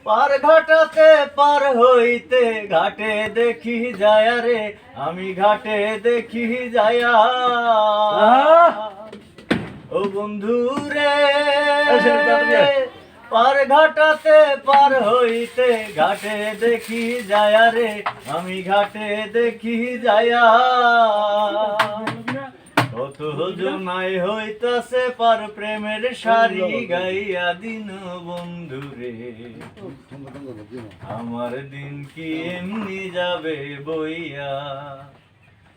পার ঘাটাতে পার হইতে ঘাটে দেখি যায় রে, আমি ঘাটে দেখি যায়া ও বন্ধু রে। পার ঘাটাতে পার হইতে ঘাটে দেখি যায় রে, আমি ঘাটে দেখি যায়া কত জনাই হইতাছে পার প্রেমের সারি গাইয়া দিন বন্ধু রে। আমার দিন কি এমনি যাবে বইয়া,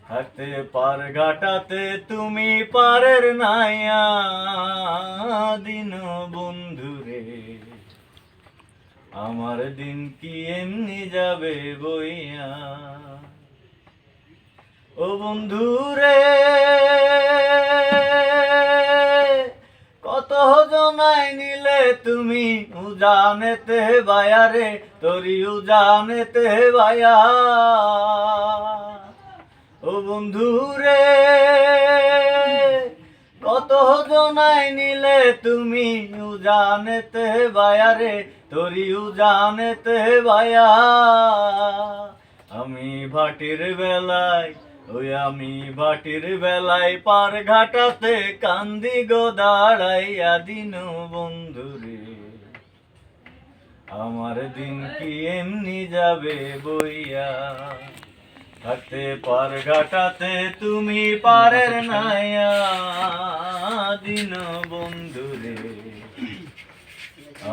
থাকতে পার ঘাটাতে তুমি পারের নাইয়া দিন বন্ধু রে। আমার দিন কি এমনি যাবে বইয়া ও বন্ধু রে। কত জনাই নিলে তুমি উজানেতে বায়া রে, তোরি উজানেতে বায়া ও বন্ধু রে। কত জনাই নিলে তুমি উজানেতে বায়া রে, তোরি উজানেতে বায়া আমি ভাটির বেলায় আমি ভাটির বেলায় পার ঘাটাতে কান্দি গো দাঁড়াইয়া দিন বন্ধু রে। আমার দিন কি এমনি যাবে বইয়া, থাকতে পার ঘাটাতে তুমি পারের নাইয়া দিন বন্ধু রে।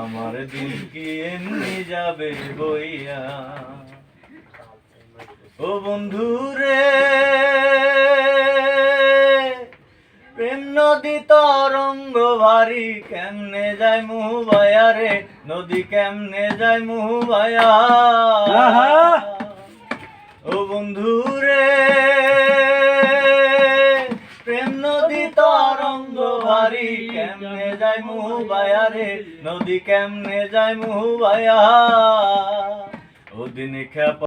আমার দিন কি এমনি যাবে বইয়া ও বন্ধু রে। প্রেম নদী তরঙ্গ ভারী কেমনে যায় মুহু বায়া রে, নদী কেমনে যায় মুহু বায়া ও বন্ধু রে। প্রেম নদী তরঙ্গ ভারী কেমনে যায় মুহু বায়া রে, নদী কেমনে যায় মুহু বায়া ও দিন খেপা